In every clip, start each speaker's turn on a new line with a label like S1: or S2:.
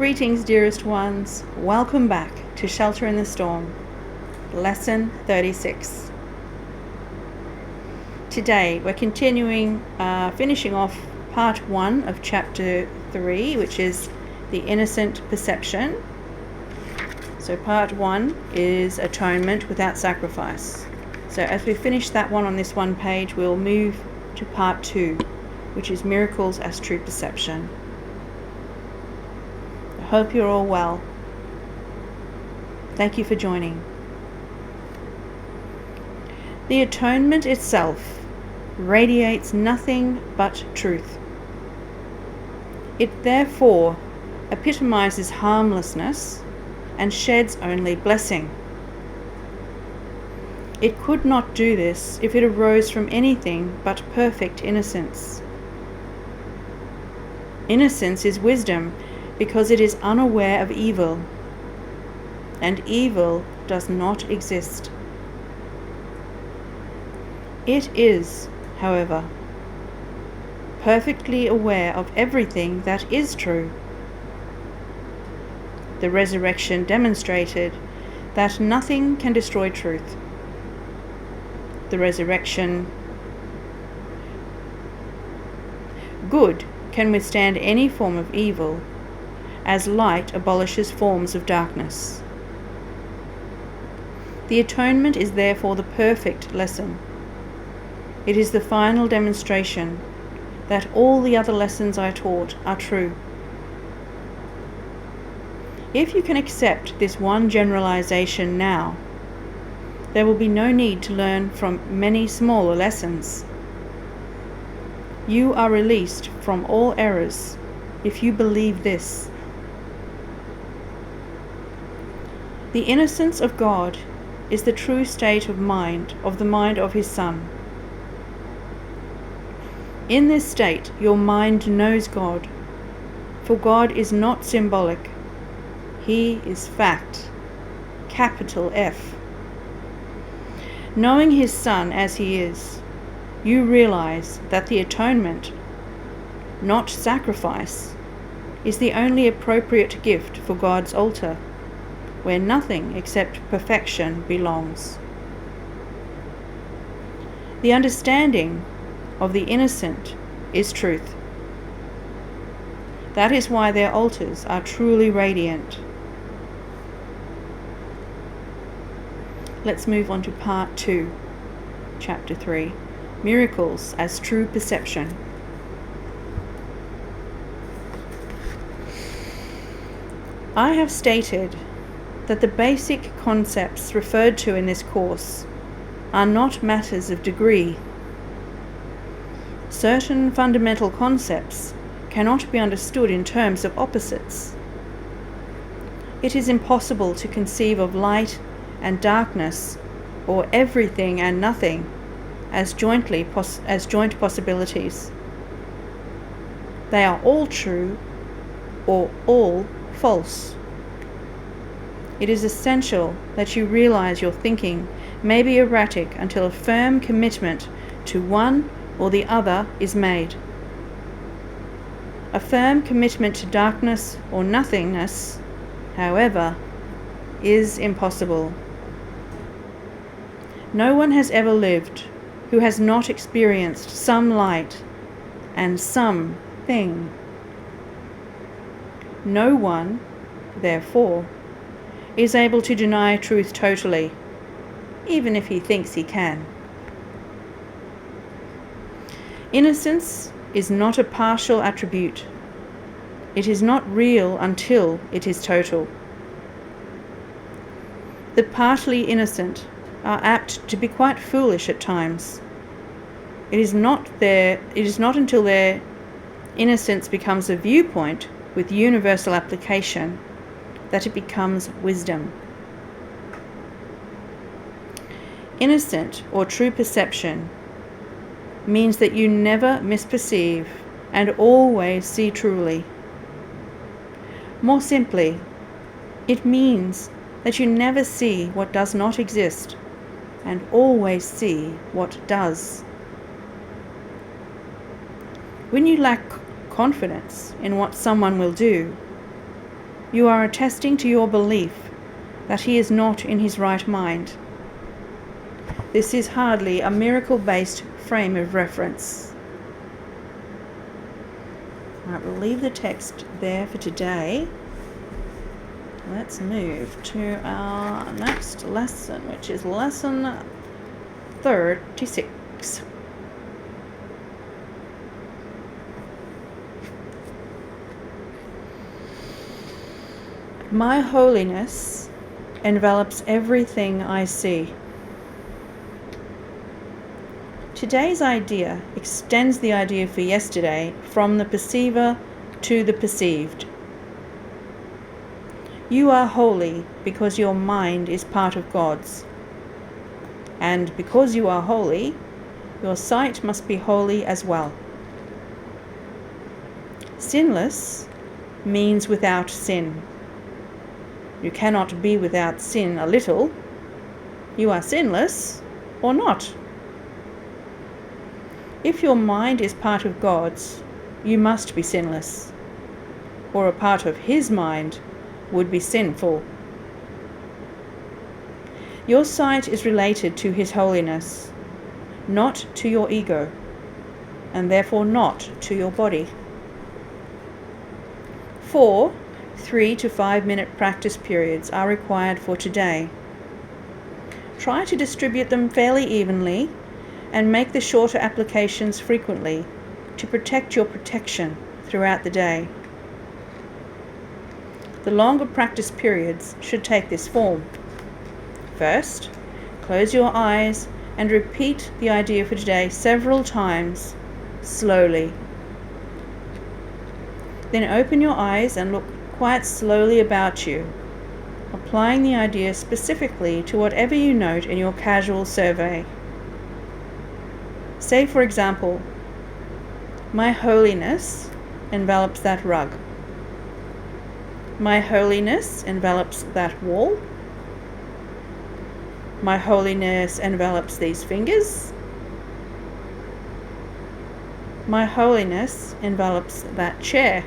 S1: Greetings, dearest ones. Welcome back to Shelter in the Storm, Lesson 36. Today we're continuing, finishing off part 1 of chapter 3, which is the innocent perception. So part 1 is atonement without sacrifice. So as we finish that one on this one page, we'll move to part 2, which is miracles as true perception. I hope you're all well. Thank you for joining. The atonement itself radiates nothing but truth. It therefore epitomizes harmlessness and sheds only blessing. It could not do this if it arose from anything but perfect innocence. Innocence is wisdom because it is unaware of evil, and evil does not exist. It is, however, perfectly aware of everything that is true. The resurrection demonstrated that nothing can destroy truth. The resurrection, good can withstand any form of evil, as light abolishes forms of darkness. The atonement is therefore the perfect lesson. It is the final demonstration that all the other lessons I taught are true. If you can accept this one generalization now, there will be no need to learn from many smaller lessons. You are released from all errors if you believe this. The innocence of God is the true state of the mind of His Son. In this state, your mind knows God, for God is not symbolic. He is fact, capital F. Knowing His Son as He is, you realize that the atonement, not sacrifice, is the only appropriate gift for God's altar, where nothing except perfection belongs. The understanding of the innocent is truth. That is why their altars are truly radiant. Let's move on to part 2, chapter 3, miracles as true perception. I have stated that the basic concepts referred to in this course are not matters of degree. Certain fundamental concepts cannot be understood in terms of opposites. It is impossible to conceive of light and darkness, or everything and nothing, as joint possibilities. They are all true or all false. It is essential that you realize your thinking may be erratic until a firm commitment to one or the other is made. A firm commitment to darkness or nothingness, however, is impossible. No one has ever lived who has not experienced some light and some thing. No one, therefore, is able to deny truth totally, even if he thinks he can. Innocence is not a partial attribute. It is not real until it is total. The partly innocent are apt to be quite foolish at times. It is not until their innocence becomes a viewpoint with universal application that it becomes wisdom. Innocent or true perception means that you never misperceive and always see truly. More simply, it means that you never see what does not exist and always see what does. When you lack confidence in what someone will do, You are attesting to your belief that he is not in his right mind. This is hardly a miracle-based frame of reference. Right, we'll leave the text there for today. Let's move to our next lesson, which is lesson 36. My holiness envelops everything I see. Today's idea extends the idea for yesterday from the perceiver to the perceived. You are holy because your mind is part of God's. And because you are holy, your sight must be holy as well. Sinless means without sin. You cannot be without sin a little. You are sinless or not. If your mind is part of God's, you must be sinless, or a part of his mind would be sinful. Your sight is related to his holiness, not to your ego, and therefore not to your body. 4 3 to 5 minute practice periods are required for today. Try to distribute them fairly evenly and make the shorter applications frequently to protect your protection throughout the day. The longer practice periods should take this form. First, close your eyes and repeat the idea for today several times, slowly. Then open your eyes and look quite slowly about you, applying the idea specifically to whatever you note in your casual survey. Say, for example, my holiness envelops that rug. My holiness envelops that wall. My holiness envelops these fingers. My holiness envelops that chair.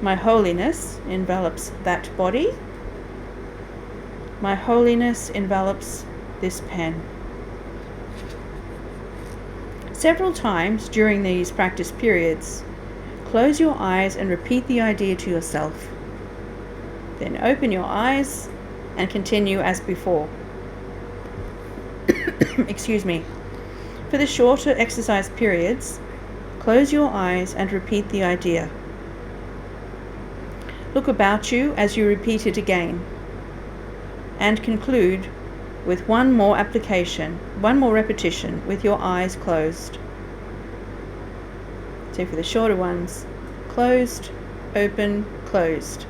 S1: My holiness envelops that body. My holiness envelops this pen. Several times during these practice periods, close your eyes and repeat the idea to yourself. Then open your eyes and continue as before. Excuse me. For the shorter exercise periods, close your eyes and repeat the idea. Look about you as you repeat it again, and conclude with one more repetition with your eyes closed. So for the shorter ones, closed, open, closed.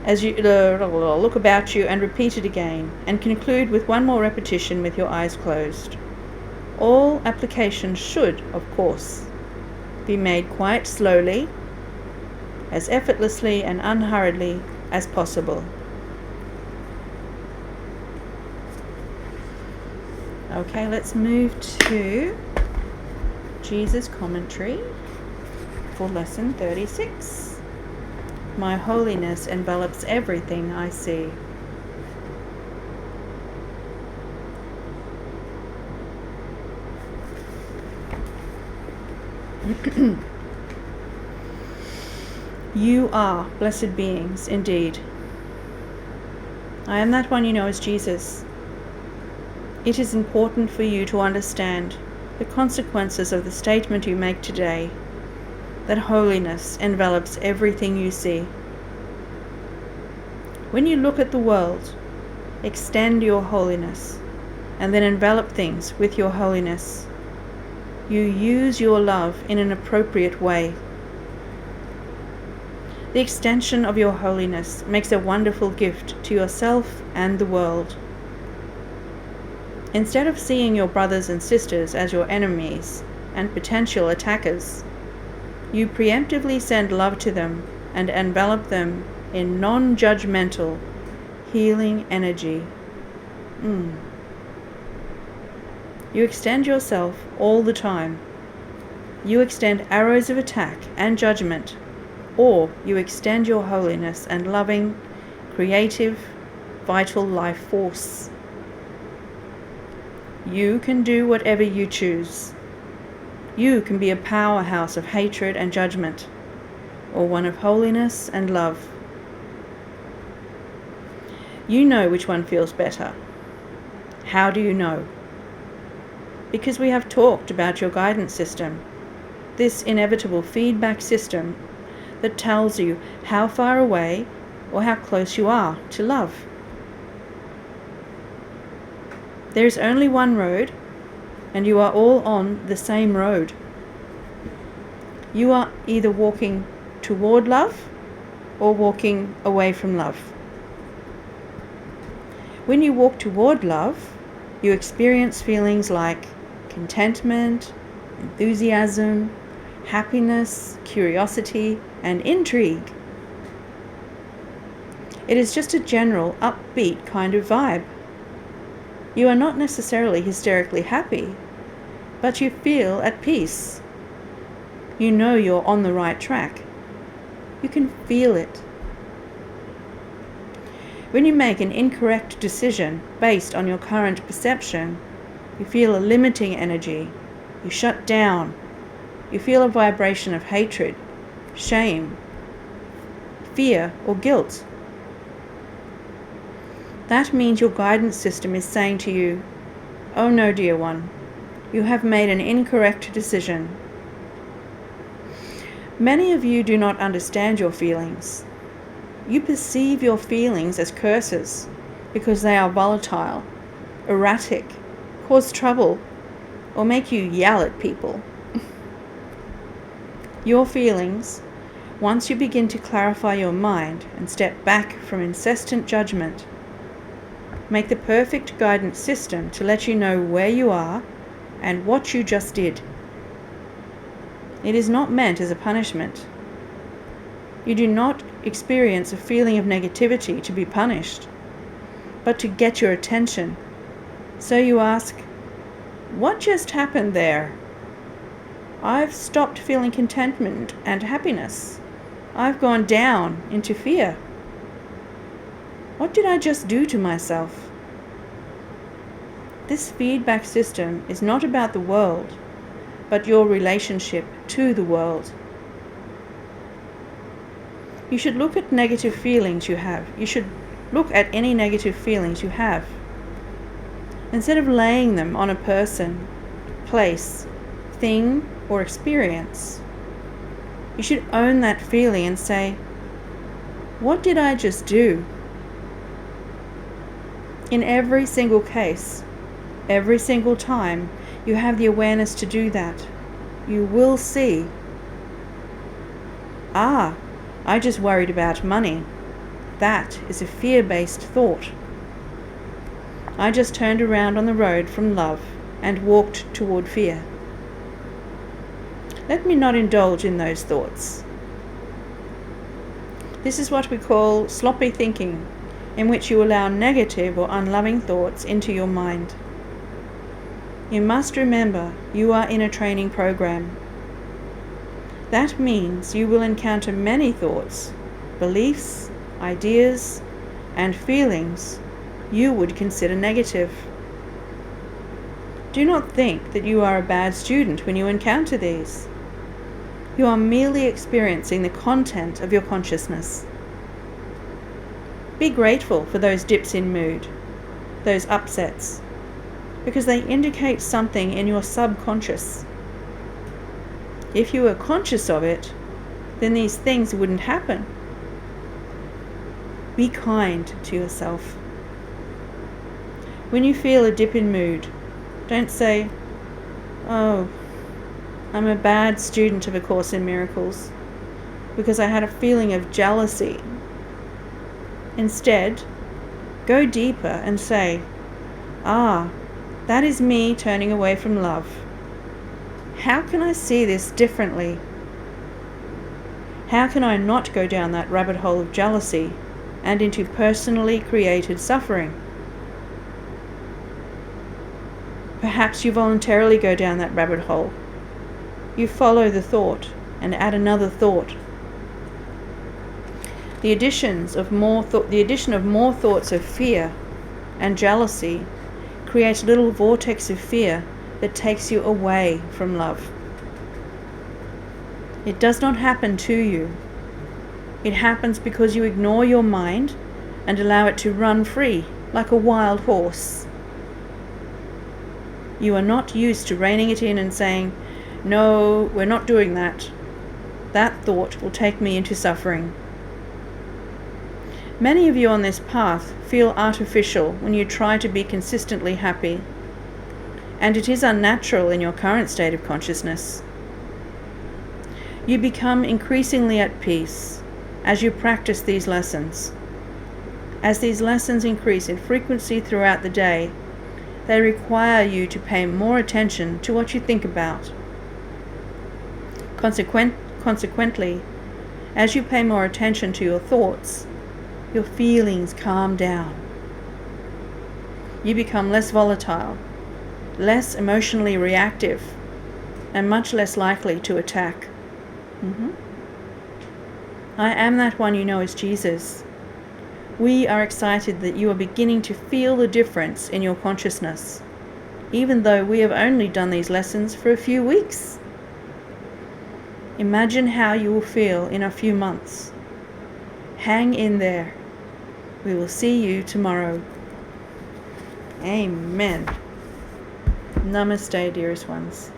S1: As you look about you and repeat it again, and conclude with one more repetition with your eyes closed. All applications should, of course, be made quite slowly, as effortlessly and unhurriedly as possible. Okay, let's move to Jesus' commentary for lesson 36. My holiness envelops everything I see. You are blessed beings indeed. I am that one you know as Jesus. It is important for you to understand the consequences of the statement you make today, that holiness envelops everything you see. When you look at the world, extend your holiness and then envelop things with your holiness. You use your love in an appropriate way. The extension of your holiness makes a wonderful gift to yourself and the world. Instead of seeing your brothers and sisters as your enemies and potential attackers, you preemptively send love to them and envelop them in non-judgmental, healing energy. You extend yourself all the time. You extend arrows of attack and judgment, or you extend your holiness and loving, creative, vital life force. You can do whatever you choose. You can be a powerhouse of hatred and judgment, or one of holiness and love. You know which one feels better. How do you know? Because we have talked about your guidance system, this inevitable feedback system that tells you how far away or how close you are to love. There is only one road, and you are all on the same road. You are either walking toward love or walking away from love. When you walk toward love, you experience feelings like contentment, enthusiasm, happiness, curiosity, and intrigue. It is just a general, upbeat kind of vibe. You are not necessarily hysterically happy, but you feel at peace. You know you're on the right track. You can feel it. When you make an incorrect decision based on your current perception, you feel a limiting energy. You shut down. You feel a vibration of hatred, shame, fear, or guilt. That means your guidance system is saying to you, "Oh no, dear one, you have made an incorrect decision." Many of you do not understand your feelings. You perceive your feelings as curses because they are volatile, erratic, cause trouble, or make you yell at people. Your feelings, once you begin to clarify your mind and step back from incessant judgment, make the perfect guidance system to let you know where you are and what you just did. It is not meant as a punishment. You do not experience a feeling of negativity to be punished, but to get your attention. So you ask, "What just happened there? I've stopped feeling contentment and happiness. I've gone down into fear. What did I just do to myself?" This feedback system is not about the world, but your relationship to the world. You should look at negative feelings you have. You should look at any negative feelings you have. Instead of laying them on a person, place, thing, or experience, you should own that feeling and say, "What did I just do?" In every single case, every single time you have the awareness to do that, you will see, "Ah, I just worried about money. That is a fear-based thought. I just turned around on the road from love and walked toward fear. Let me not indulge in those thoughts." This is what we call sloppy thinking, in which you allow negative or unloving thoughts into your mind. You must remember you are in a training program. That means you will encounter many thoughts, beliefs, ideas, and feelings you would consider negative. Do not think that you are a bad student when you encounter these. You are merely experiencing the content of your consciousness. Be grateful for those dips in mood, those upsets, because they indicate something in your subconscious. If you were conscious of it, then these things wouldn't happen. Be kind to yourself. When you feel a dip in mood, don't say, "Oh, I'm a bad student of A Course in Miracles because I had a feeling of jealousy." Instead, go deeper and say, "Ah, that is me turning away from love. How can I see this differently? How can I not go down that rabbit hole of jealousy and into personally created suffering?" Perhaps you voluntarily go down that rabbit hole. you follow the thought and add another thought. The addition of more thoughts of fear and jealousy creates a little vortex of fear that takes you away from love. It does not happen to you. It happens because you ignore your mind and allow it to run free like a wild horse. You are not used to reining it in and saying, "No, we're not doing that. That thought will take me into suffering." Many of you on this path feel artificial when you try to be consistently happy, and it is unnatural in your current state of consciousness. You become increasingly at peace as you practice these lessons. As these lessons increase in frequency throughout the day, they require you to pay more attention to what you think about. Consequently, as you pay more attention to your thoughts, your feelings calm down. You become less volatile, less emotionally reactive, and much less likely to attack. I am that one you know as Jesus. We are excited that you are beginning to feel the difference in your consciousness, even though we have only done these lessons for a few weeks. Imagine how you will feel in a few months. Hang in there. We will see you tomorrow. Amen. Namaste, dearest ones.